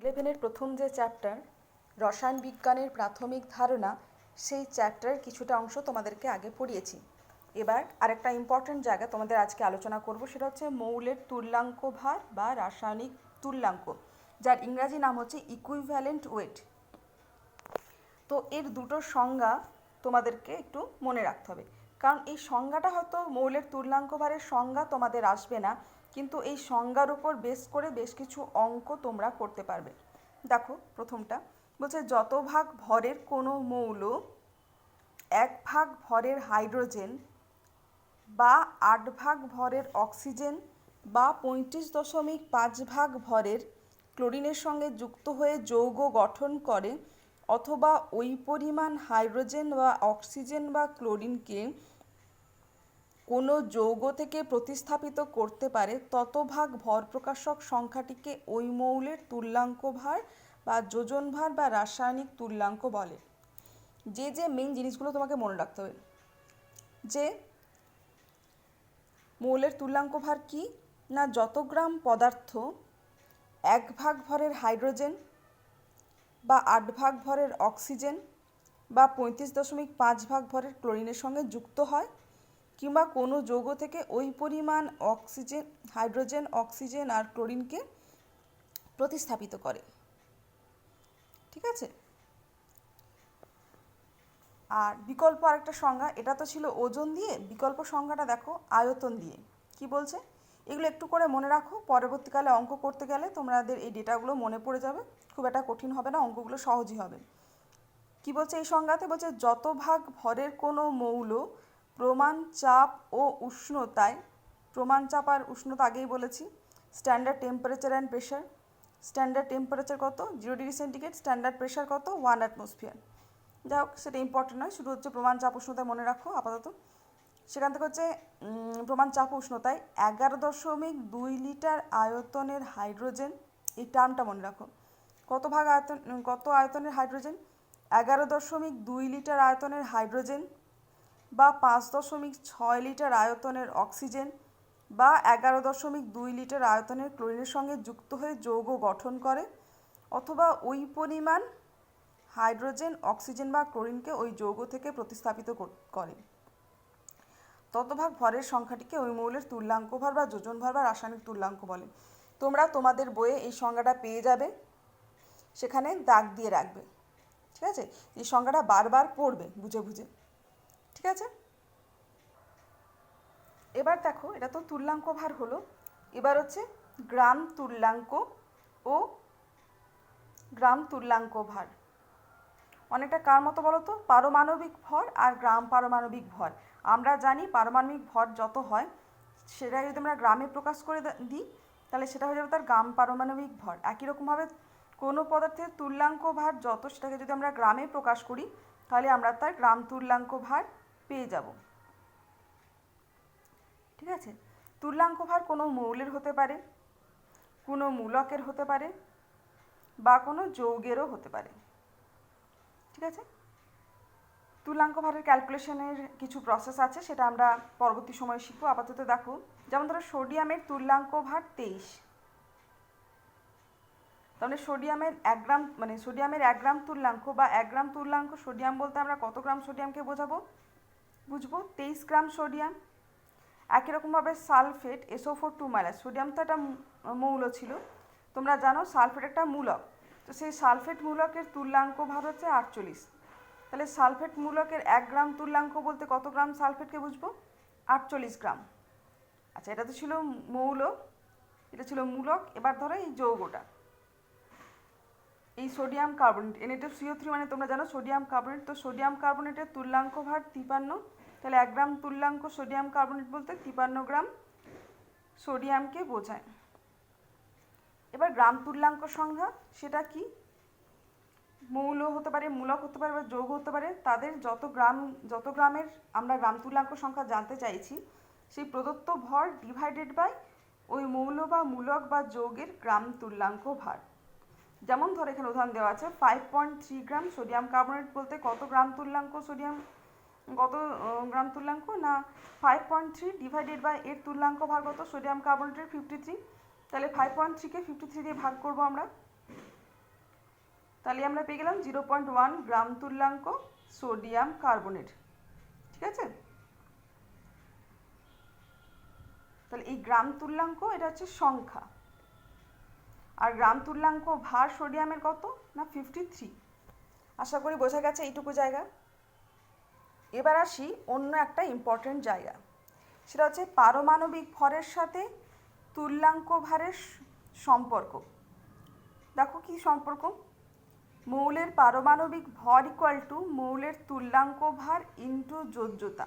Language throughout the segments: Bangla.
ইলেভেনের প্রথম যে চ্যাপ্টার রসায়ন বিজ্ঞানের প্রাথমিক ধারণা, সেই চ্যাপ্টারের কিছুটা অংশ তোমাদেরকে আগে পড়িয়েছি। এবার আরেকটা ইম্পর্ট্যান্ট জায়গা তোমাদের আজকে আলোচনা করব, সেটা হচ্ছে মৌলের তুল্যাঙ্ক ভার বা রাসায়নিক তুল্যাঙ্ক, যার ইংরাজি নাম হচ্ছে ইকুইভ্যালেন্ট ওয়েট। তো এর দুটো সংজ্ঞা তোমাদেরকে একটু মনে রাখতে হবে, কারণ এই সংজ্ঞাটা হয়তো মৌলের তুল্যাঙ্ক ভারের সংজ্ঞা তোমাদের আসবে না, কিন্তু এই সংজ্ঞার উপর বেস করে বেশ কিছু অঙ্ক তোমরা করতে পারবে। দেখো, প্রথমটা বলছে যত ভাগ ভরের কোনো মৌল 1 ভাগ ভরের হাইড্রোজেন বা 8 ভাগ ভরের অক্সিজেন বা 35.5 ভাগ ভরের ক্লোরিনের সঙ্গে যুক্ত হয়ে যৌগ গঠন করে, অথবা ওই পরিমাণ হাইড্রোজেন বা অক্সিজেন বা ক্লোরিনকে কোনো যৌগ থেকে প্রতিস্থাপিত করতে পারে, তত ভাগ ভর প্রকাশক সংখ্যাটিকে ওই মৌলের তুল্যাঙ্ক ভার বা যোজন ভার বা রাসায়নিক তুল্যাঙ্ক বলে। যে মেইন জিনিসগুলো তোমাকে মনে রাখতে হবে, যে মৌলের তুল্যাঙ্ক ভার কি না, যত গ্রাম পদার্থ 1 ভাগ ভরের হাইড্রোজেন বা 8 ভাগ ভরের অক্সিজেন বা 35.5 ভাগ ভরের ক্লোরিনের সঙ্গে যুক্ত হয়, কিংবা কোনো যৌগ থেকে ওই পরিমাণ হাইড্রোজেন অক্সিজেন আর ক্লোরিনকে প্রতিস্থাপিত করে। ঠিক আছে। আর বিকল্প আরেকটা সংজ্ঞা, এটা তো ছিল ওজন দিয়ে, বিকল্প সংজ্ঞাটা দেখো আয়তন দিয়ে। কি বলছে, এগুলো একটু করে মনে রাখো, পরবর্তীকালে অঙ্ক করতে গেলে তোমাদের এই ডেটাগুলো মনে পড়ে যাবে, খুব একটা কঠিন হবে না, অঙ্কগুলো সহজই হবে। কি বলছে এই সংজ্ঞাতে, বলছে যত ভাগ ভরের কোনো মৌল প্রমাণ চাপ ও উষ্ণতায়, প্রমাণ চাপ আর উষ্ণতা আগেই বলেছি, standard temperature and pressure, standard temperature কত 0°C, স্ট্যান্ডার্ড প্রেশার কত 1 অ্যাটমসফিয়ার। যাই হোক, সেটা ইম্পর্টেন্ট নয়, শুধু হচ্ছে প্রমাণ চাপ উষ্ণতায় মনে রাখো আপাতত। সেখান থেকে হচ্ছে প্রমাণ চাপ উষ্ণতায় 11.2 লিটার আয়তনের হাইড্রোজেন, এই টার্মটা মনে রাখো। কত আয়তনের হাইড্রোজেন? 11.2 লিটার আয়তনের হাইড্রোজেন বা 5.6 লিটার আয়তনের অক্সিজেন বা 11.2 লিটার আয়তনের ক্লোরিনের সঙ্গে যুক্ত হয়ে যৌগ গঠন করে, অথবা ওই পরিমাণ হাইড্রোজেন অক্সিজেন বা ক্লোরিনকে ওই যৌগ থেকে প্রতিস্থাপিত করে, ততভাগ ভরের সংখ্যাটিকে ওই মৌলের তুল্যাঙ্ক ভার বা যোজন ভার বা রাসায়নিক তুল্যাঙ্ক বলে। তোমরা তোমাদের বইয়ে এই সংজ্ঞাটা পেয়ে যাবে, সেখানে দাগ দিয়ে রাখবে। ঠিক আছে, এই সংজ্ঞাটা বারবার পড়বে বুঝে বুঝে। ঠিক আছে, এবার দেখো, এটা তো তুল্যাঙ্ক ভার হলো, এবার হচ্ছে গ্রাম তুল্যাঙ্ক ও গ্রাম তুল্যাঙ্ক ভার। অনেকটা কার মতো বলো তো, পারমাণবিক ভর আর গ্রাম পারমাণবিক ভর। আমরা জানি পারমাণবিক ভর যত হয় সেটা যদি আমরা গ্রামে প্রকাশ করে দিই, তাহলে সেটা হয়ে যাবে তার গ্রাম পারমাণবিক ভর। একই রকমভাবে কোনো পদার্থের তুল্যাঙ্ক ভার যত, সেটাকে যদি আমরা গ্রামে প্রকাশ করি, তাহলে আমরা তার গ্রাম তুল্যাঙ্ক ভার পেয়ে যাব। ঠিক আছে, তুল্যাঙ্ক ভার কোনো মৌলের হতে পারে, কোনো মূলকের হতে পারে, বা কোনো যৌগেরও হতে পারে। ঠিক আছে, তুল্যাঙ্ক ভারের ক্যালকুলেশনের কিছু প্রসেস আছে, সেটা আমরা পরবর্তী সময়ে শিখবো। আপাতত দেখো, যেমন ধরো সোডিয়ামের তুল্যাঙ্ক ভার 23, তাহলে সোডিয়ামের 1 গ্রাম, মানে সোডিয়ামের 1 গ্রাম তুল্যাঙ্ক বা 1 গ্রাম তুল্যাঙ্ক সোডিয়াম বলতে আমরা কত গ্রাম সোডিয়ামকে বুঝবো 23 গ্রাম সোডিয়াম। একই রকমভাবে সালফেট SO4 2-, সোডিয়াম তো একটা মৌল ছিল, তোমরা জানো সালফেট একটা মূলক, তো সেই সালফেট মূলকের তুল্যাঙ্ক ভার হচ্ছে 48। তাহলে সালফেট মূলকের 1 গ্রাম তুল্যাঙ্ক বলতে কত গ্রাম সালফেটকে বুঝবো 48 গ্রাম। আচ্ছা, এটা তো ছিল মৌল, এটা ছিল মূলক। এবার ধরো এই যৌগটা, এই সোডিয়াম কার্বনেট Na2CO3, মানে তোমরা জানো সোডিয়াম কার্বনেট, তো সোডিয়াম কার্বনেটের তুল্যাঙ্ক ভার 53। তাহলে 1 গ্রাম তুল্যাঙ্ক সোডিয়াম কার্বনেট বলতে 53 গ্রাম সোডিয়ামকে বোঝায়। এবার গ্রাম তুল্যাঙ্ক সংখ্যা, সেটা কি? মৌল হতে পারে, মূলক হতে পারে বা যৌগ হতে পারে, তাদের যত গ্রামের আমরা গ্রাম তুল্যাঙ্ক সংখ্যা জানতে চাইছি, সেই প্রদত্ত ভর ডিভাইডেড বাই ওই মৌল বা মূলক বা যৌগের গ্রাম তুল্যাঙ্ক ভার। যেমন ধর এখানে উদাহরণ দেওয়া আছে 5.3 গ্রাম সোডিয়াম কার্বনেট বলতে কত গ্রাম তুল্যাঙ্ক সোডিয়াম, কত গ্রাম তুল্যাঙ্ক না 5.3 ডিভাইডেড বাই এর তুল্যাঙ্ক ভার কত সোডিয়াম কার্বনেটের 53। তাহলে 5.3কে 53 দিয়ে ভাগ করবো আমরা, তাহলে আমরা পেয়ে গেলাম 0.1 গ্রাম তুল্যাঙ্ক সোডিয়াম কার্বনেট। ঠিক আছে, তাহলে এই গ্রাম তুল্যাঙ্ক এটা হচ্ছে সংখ্যা, আর গ্রাম তুল্যাঙ্ক ভার সোডিয়ামের কত না 53। আশা করি বোঝা গেছে এইটুকু জায়গা। এবার আসি অন্য একটা ইম্পর্টেন্ট জায়গা, সেটা হচ্ছে পারমাণবিক ভরের সাথে তুল্যাঙ্ক ভারের সম্পর্ক। দেখো কি সম্পর্ক, মৌলের পারমাণবিক ভর ইকুয়াল টু মৌলের তুল্যাঙ্ক ভার ইন্টু যোজ্যতা।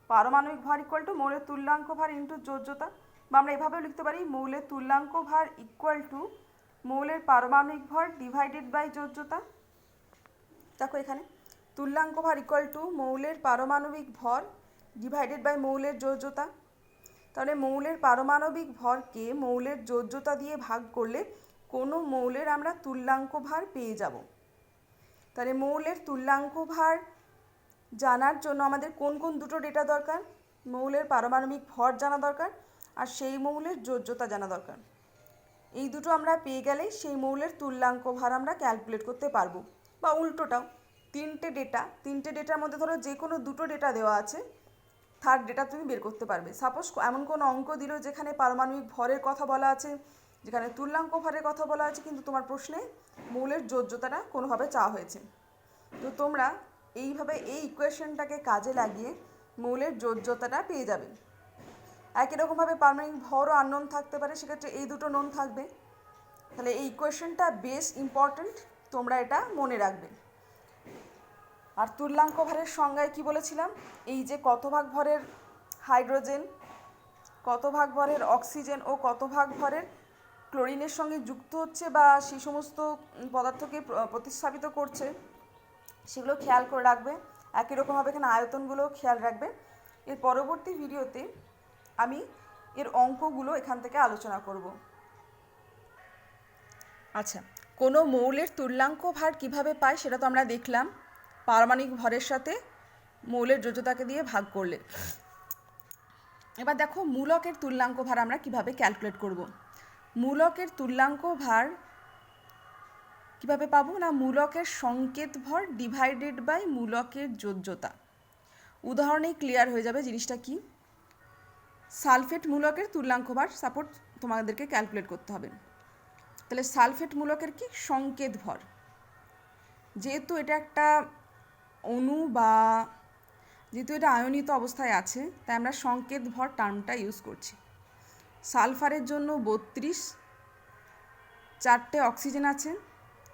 পারমাণবিক ভর ইকুয়াল টু মৌলের তুল্যাঙ্ক ভার ইন্টু যোজ্যতা, বা আমরা এভাবেও লিখতে পারি মৌলের তুল্যাঙ্ক ভার ইকুয়াল টু মৌলের পারমাণবিক ভর ডিভাইডেড বাই যোজ্যতা। দেখো এখানে তুল্যাঙ্ক ভার ইকুয়াল টু মৌলের পারমাণবিক ভর ডিভাইডেড বাই মৌলের যোজ্যতা। তাহলে মৌলের পারমাণবিক ভরকে মৌলের যোজ্যতা দিয়ে ভাগ করলে কোনো মৌলের আমরা তুল্যাঙ্ক ভার পেয়ে যাব। তাহলে মৌলের তুল্যাঙ্ক ভার জানার জন্য আমাদের কোন কোন দুটো ডেটা দরকার, মৌলের পারমাণবিক ভর জানা দরকার আর সেই মৌলের যোজ্যতা জানা দরকার। এই দুটো আমরা পেয়ে গেলেই সেই মৌলের তুল্যাঙ্ক ভার আমরা ক্যালকুলেট করতে পারবো। বা উল্টোটাও, তিনটে ডেটার মধ্যে ধরো যে কোনো দুটো ডেটা দেওয়া আছে, থার্ড ডেটা তুমি বের করতে পারবে। সাপোজ এমন কোনো অঙ্ক দিল যেখানে পারমাণবিক ভরের কথা বলা আছে, যেখানে তুল্যাঙ্ক ভরের কথা বলা আছে, কিন্তু তোমার প্রশ্নে মৌলের যোজ্যতাটা কোনোভাবে চাওয়া হয়েছে, তো তোমরা এইভাবে এই ইকুয়েশনটাকে কাজে লাগিয়ে মৌলের যোজ্যতাটা পেয়ে যাবে। একই রকমভাবে পারমাণবিক ভরও আননোন থাকতে পারে, সেক্ষেত্রে এই দুটো নোন থাকবে। তাহলে এই ইকুয়েশনটা বেশ ইম্পর্ট্যান্ট, তোমরা এটা মনে রাখবে। আর তুল্যাঙ্ক ভরের সংজ্ঞায় কি বলেছিলাম, এই যে কত ভাগ ভরের হাইড্রোজেন, কত ভাগ ভরের অক্সিজেন ও কত ভাগ ভরের ক্লোরিনের সঙ্গে যুক্ত হচ্ছে বা সেই সমস্ত পদার্থকে প্রতিস্থাপিত করছে, সেগুলো খেয়াল করে রাখবে। একই রকমভাবে এখানে আয়তনগুলো খেয়াল রাখবে। এর পরবর্তী ভিডিওতে আমি এর অঙ্কগুলো এখান থেকে আলোচনা করব। আচ্ছা, কোনো মৌলের তুল্যাঙ্ক ভার কিভাবে পাই সেটা তো আমরা দেখলাম, পারমাণবিক ভরের সাথে মৌলের যোজ্যতাকে দিয়ে ভাগ করলে। এবার দেখো মূলকের তুল্যাঙ্ক ভার আমরা কিভাবে ক্যালকুলেট করব। মূলকের তুল্যাঙ্ক ভার কিভাবে পাবো না, মূলকের সংকেত ভর ডিভাইডেড বাই মূলকের যোজ্যতা। উদাহরণেই ক্লিয়ার হয়ে যাবে জিনিসটা কি। সালফেট মূলকের তুল্যাঙ্ক ভার সাপোজ তোমাদেরকে ক্যালকুলেট করতে হবে। তাহলে সালফেট মূলকের কি সংকেত ভর, যেহেতু এটা একটা অণু বা যেহেতু এটা আয়নিত অবস্থায় আছে, তাই আমরা সংকেত ভর টার্মটা ইউজ করছি। সালফারের জন্য 32, 4টে অক্সিজেন আছে,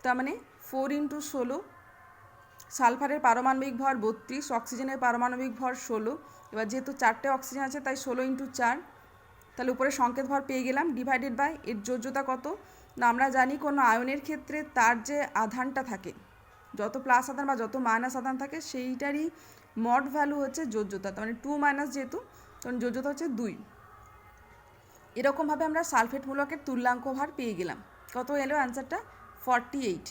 তার মানে 4 × 16। সালফারের পারমাণবিক ভর 32, অক্সিজেনের পারমাণবিক ভর 16। এবার যেহেতু 4টে অক্সিজেন আছে তাই 16 × 4, তাহলে উপরে সংকেত ভর পেয়ে গেলাম। ডিভাইডেড বাই এর যোজ্যতা কত না, আমরা জানি কোনো আয়নের ক্ষেত্রে তার যে আধানটা থাকে, যত প্লাস আধান বা যত মাইনাস আধান থাকে সেইটারই মড ভ্যালু হচ্ছে যোজ্যতা, তার মানে 2 - যেহেতু তখন যোজ্যতা হচ্ছে 2। এরকমভাবে আমরা সালফেট মূলকের তুল্যাঙ্ক ভার পেয়ে গেলাম। কত এলো অ্যান্সারটা 48।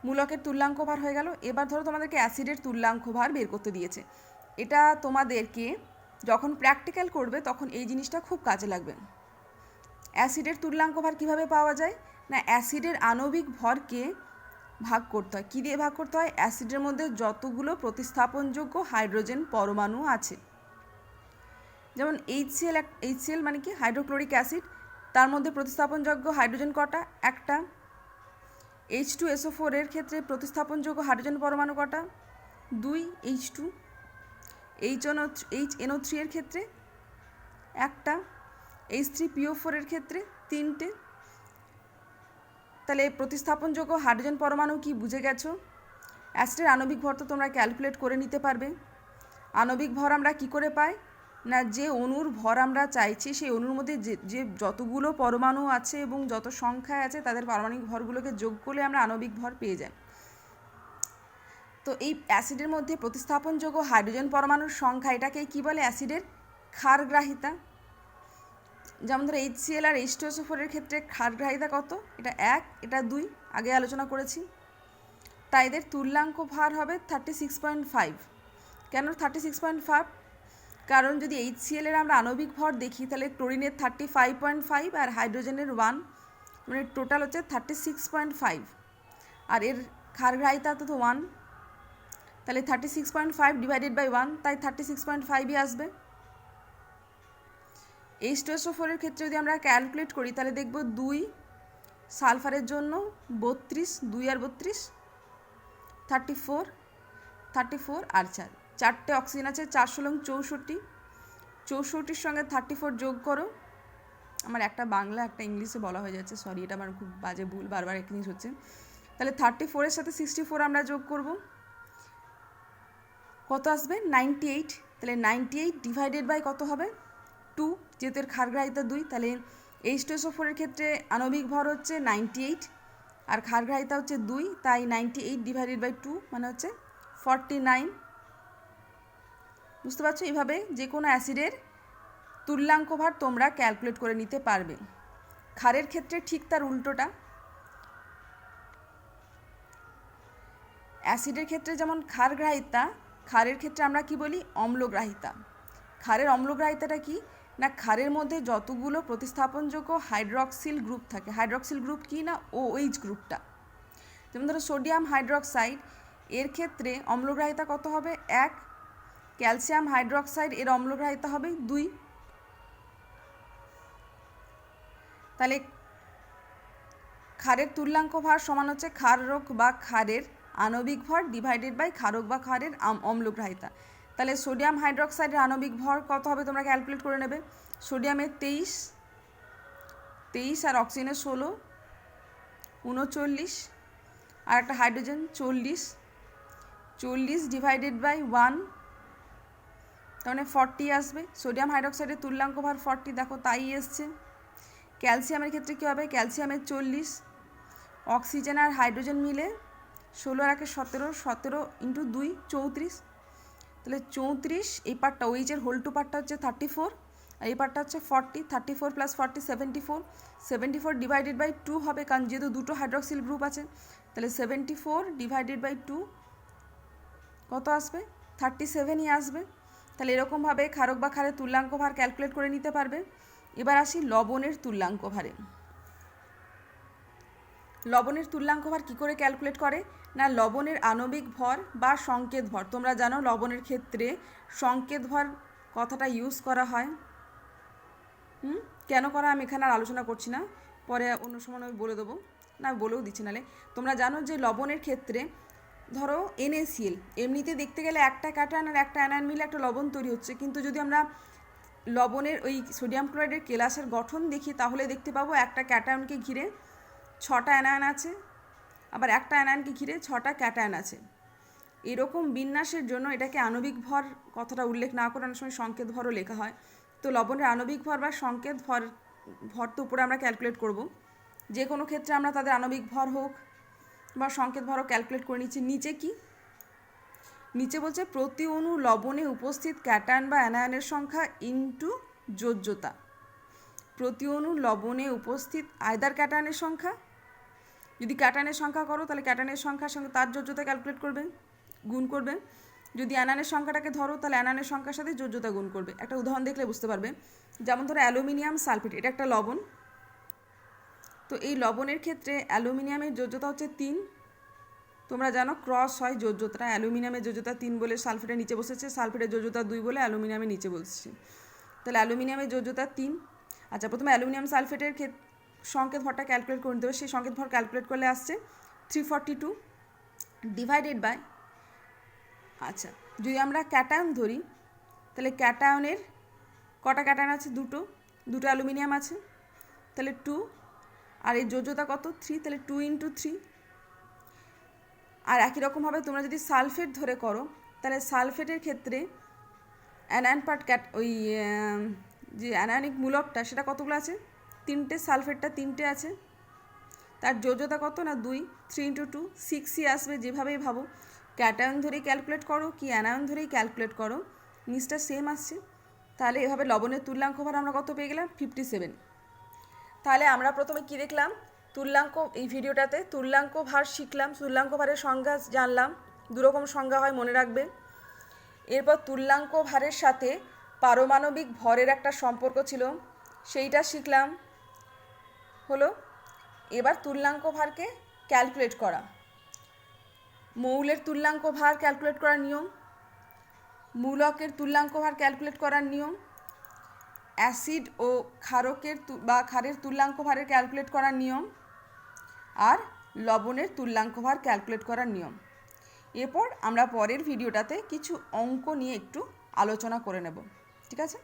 মূলকের তুল্যাঙ্ক ভার হয়ে গেল। এবার ধরো তোমাদেরকে অ্যাসিডের তুল্যাঙ্ক ভার বের করতে দিয়েছে। এটা তোমাদেরকে যখন প্র্যাকটিক্যাল করবে তখন এই জিনিসটা খুব কাজে লাগবে। অ্যাসিডের তুল্যাঙ্ক ভার কীভাবে পাওয়া যায় না, অ্যাসিডের আণবিক ভরকে ভাগ করতে হয়। কী দিয়ে ভাগ করতে হয়, অ্যাসিডের মধ্যে যতগুলো প্রতিস্থাপনযোগ্য হাইড্রোজেন পরমাণু আছে, যেমন HCl মানে কি হাইড্রোক্লোরিক অ্যাসিড, তার মধ্যে প্রতিস্থাপনযোগ্য হাইড্রোজেন কটা, একটা। H2SO4 এর ক্ষেত্রে প্রতিস্থাপনযোগ্য হাইড্রোজেন পরমাণু কটা, 2 H2। HNO3 এর ক্ষেত্রে একটা। H3PO4 এর ক্ষেত্রে 3টে। তাহলে প্রতিস্থাপনযোগ্য হাইড্রোজেন পরমাণু কি বুঝে গেছো। অ্যাসিডের আণবিক ভর তো তোমরা ক্যালকুলেট করে নিতে পারবে। আণবিক ভর আমরা কি করে পাই না, যে অণুর ভর আমরা চাইছি সেই অণুর মধ্যে যে যতগুলো পরমাণু আছে এবং যত সংখ্যায় আছে তাদের পারমাণবিক ভরগুলোকে যোগ করলে আমরা আণবিক ভর পেয়ে যাই। তো এই অ্যাসিডের মধ্যে প্রতিস্থাপনযোগ্য হাইড্রোজেন পরমাণুর সংখ্যা, এটাকে কি বলে, অ্যাসিডের ক্ষারগ্রাহিতা। যেমন ধরো HCl আর H2SO4 এর ক্ষেত্রে ক্ষারগ্রাহিতা কত, এটা 1, এটা 2, আগে আলোচনা করেছি। তাই এদের তুল্যাঙ্ক ভার হবে 36.5। কেন 36.5? কারণ যদি HCl এর আমরা আণবিক ভর দেখি তাহলে ক্লোরিনের 35.5 আর হাইড্রোজেনের 1, মানে টোটাল হচ্ছে 36.5, আর এর ক্ষারগ্রাহিতা তো 1, তাহলে 36.5 ডিভাইডেড বাই 1, তাই 36.5ই আসবে। H2SO4 এর ক্ষেত্রে যদি আমরা ক্যালকুলেট করি তাহলে দেখব 2, সালফারের জন্য 32, 2 আর 32 34 আর 4, 4টে অক্সিজেন আছে, 4 × 64, 64 সঙ্গে 34 যোগ করো। আমার একটা বাংলা একটা ইংলিশে বলা হয়ে যাচ্ছে, সরি, এটা আমার খুব বাজে ভুল, বারবার এক জিনিস হচ্ছে। তাহলে 34 সাথে 64 আমরা যোগ করব, কত আসবে? 98। তাহলে 98 ডিভাইডেড বাই কত হবে? 2, যেহেতু এর ক্ষারগ্রাহিতা 2, তাহলে H2SO4 এর ক্ষেত্রে আণবিক ভর হচ্ছে 98 আর ক্ষারগ্রাহিতা হচ্ছে 2, তাই 98 ডিভাইডেড বাই 2 মানে হচ্ছে 49। বুঝতে পারছো? এইভাবে যে কোনো অ্যাসিডের তুল্যাঙ্ক ভার তোমরা ক্যালকুলেট করে নিতে পারবে। ক্ষারের ক্ষেত্রে ঠিক তার উল্টোটা। অ্যাসিডের ক্ষেত্রে যেমন ক্ষারগ্রাহিতা, ক্ষারের ক্ষেত্রে আমরা কি বলি? অম্লগ্রাহিতা। ক্ষারের অম্লগ্রাহিতাটা কি না, ক্ষারের মধ্যে যতগুলো প্রতিস্থাপনযোগ্য হাইড্রক্সিল গ্রুপ থাকে, হাইড্রক্সিল গ্রুপ কি না, OH গ্রুপটা। যেমন ধরো সোডিয়াম হাইড্রক্সাইড, এর ক্ষেত্রে অম্লগ্রাহিতা কত হবে? 1। ক্যালসিয়াম হাইড্রক্সাইড, এর অম্লগ্রাহিতা হবে 2। তাহলে ক্ষারের তুল্যাঙ্ক ভার সমান হচ্ছে ক্ষারক বা ক্ষারের আণবিক ভর ডিভাইডেড বাই ক্ষারক বা ক্ষারের অম্লগ্রাহিতা। তাহলে সোডিয়াম হাইড্রক্সাইডের আণবিক ভর কত হবে তোমরা ক্যালকুলেট করে নেবে। সোডিয়ামের 23 আর অক্সিজেনের 16, 39, আর একটা হাইড্রোজেন 40 ডিভাইডেড বাই 1, তার মানে 40 আসবে। সোডিয়াম হাইড্রক্সাইডের তুল্যাঙ্ক ভার 40, দেখো তাই এসছে। ক্যালসিয়ামের ক্ষেত্রে কী হবে? ক্যালসিয়ামের 40, অক্সিজেন আর হাইড্রোজেন মিলে 16 আর 17, 17 × 2 34, তাহলে 34, এই পার্টটা ওইচের হোল টু পার্টটা হচ্ছে 34 আর এই পার্টটা হচ্ছে 40, 34 + 40 74 ডিভাইডেড বাই 2 হবে, কারণ যেহেতু দুটো হাইড্রক্সিল গ্রুপ আছে। তাহলে 74 ডিভাইডেড বাই 2 কত আসবে? 37ই আসবে। তাহলে এরকমভাবে ক্ষারক বা ক্ষারের তুল্যাঙ্ক ভার ক্যালকুলেট করে নিতে পারবে। এবার আসি লবণের তুল্যাঙ্ক ভারে। লবণের তুল্যাঙ্ক ভার কী করে ক্যালকুলেট করে না, লবণের আণবিক ভর বা সংকেত ভর। তোমরা জানো লবণের ক্ষেত্রে সংকেত ভর কথাটা ইউজ করা হয়। কেন করা আমি এখানে আর আলোচনা করছি না, পরে অন্য সময় আমি বলে দেবো, না বলেও দিচ্ছি। নাহলে তোমরা জানো যে লবণের ক্ষেত্রে ধরো NaCl, এমনিতে দেখতে গেলে একটা ক্যাটায়ন আর একটা অ্যানায়ন মিলে একটা লবণ তৈরি হচ্ছে, কিন্তু যদি আমরা লবণের ওই সোডিয়াম ক্লোরাইডের কেলাসের গঠন দেখি তাহলে দেখতে পাবো একটা ক্যাটায়নকে ঘিরে 6টা অ্যানায়ন আছে, আবার একটা অ্যানায়নকে ঘিরে 6টা ক্যাটায়ন আছে। এরকম বিন্যাসের জন্য এটাকে আণবিক ভর কথাটা উল্লেখ না করে অনেক সময় সংকেত ভরও লেখা হয়। তো লবণের আণবিক ভর বা সংকেত ভর তো উপরে আমরা ক্যালকুলেট করব। যে কোনো ক্ষেত্রে আমরা তাদের আণবিক ভর হোক বা সংকেত ভরও ক্যালকুলেট করে নিচ্ছি। নিচে কি? নিচে বলছে প্রতি অণু লবণে উপস্থিত ক্যাটায়ন বা অ্যানায়নের সংখ্যা ইনটু যোজ্যতা। প্রতি অণু লবণে উপস্থিত আয়দার ক্যাটায়নের সংখ্যা, যদি ক্যাটায়নের সংখ্যা করো তাহলে ক্যাটায়নের সংখ্যার সঙ্গে তার যোজ্যতা ক্যালকুলেট করবে, গুণ করবে। যদি অ্যানায়নের সংখ্যাটাকে ধরো তাহলে অ্যানায়নের সংখ্যার সাথে যোজ্যতা গুণ করবে। একটা উদাহরণ দেখলে বুঝতে পারবে। যেমন ধরো অ্যালুমিনিয়াম সালফেট, এটা একটা লবণ। তো এই লবণের ক্ষেত্রে অ্যালুমিনিয়ামের যোজ্যতা হচ্ছে 3। তোমরা জানো ক্রস হয় যোজ্যতা, অ্যালুমিনিয়ামের যোজ্যতা 3 বলে সালফেটের নিচে বসেছে, সালফেটের যোজ্যতা 2 বলে অ্যালুমিনিয়ামের নিচে বসেছে। তাহলে অ্যালুমিনিয়ামের যোজ্যতা 3। আচ্ছা, প্রথমে অ্যালুমিনিয়াম সালফেটের সংকেত ভরটা ক্যালকুলেট করে নিতে হবে। সেই সংকেত ভর ক্যালকুলেট করলে আসছে 342 ডিভাইডেড বাই, আচ্ছা যদি আমরা ক্যাটায়ন ধরি তাহলে ক্যাটায়নের কটা ক্যাটায়ন আছে? দুটো অ্যালুমিনিয়াম আছে, তাহলে 2, আর এই যোজ্যতা কত? 3, তাহলে 2 × 3। আর একই রকমভাবে তোমরা যদি সালফেট ধরে করো তাহলে সালফেটের ক্ষেত্রে অ্যানায়ন পার্ট ওই যে অ্যানায়নিক মূলকটা সেটা কতগুলো আছে? 3টে, সালফেটটা 3টে আছে। তার যোজ্যতা কত না 2, 3 × 2 6ই আসবে। যেভাবেই ভাবো, ক্যাটায়ন ধরেই ক্যালকুলেট করো কি অ্যানায়ন ধরেই ক্যালকুলেট করো, নিচটা সেম আসছে। তাহলে এভাবে লবণের তুল্যাঙ্ক ভার আমরা কত পেয়ে গেলাম? 57। তাহলে আমরা প্রথমে কি দেখলাম? তুল্যাঙ্ক, এই ভিডিওটাতে তুল্যাঙ্ক ভার শিখলাম, তুল্যাঙ্ক ভারের সংজ্ঞা জানলাম। দুরকম সংজ্ঞা হয়, মনে রাখবে। এরপর তুল্যাঙ্ক ভারের সাথে পারমাণবিক ভরের একটা সম্পর্ক ছিল, সেইটা শিখলাম। হলো এবার তুল্যাঙ্ক ভারকে ক্যালকুলেট করা। মৌলের তুল্যাঙ্ক ভার ক্যালকুলেট করার নিয়ম, মূলকের তুল্যাঙ্ক ভার ক্যালকুলেট করার নিয়ম, অ্যাসিড ও ক্ষারকের বা ক্ষারের তুল্যাঙ্ক ভারের ক্যালকুলেট করার নিয়ম, আর লবণের তুল্যাঙ্ক ভার ক্যালকুলেট করার নিয়ম। এরপর আমরা পরের ভিডিওটাতে কিছু অঙ্ক নিয়ে একটু আলোচনা করে নেব, ঠিক আছে?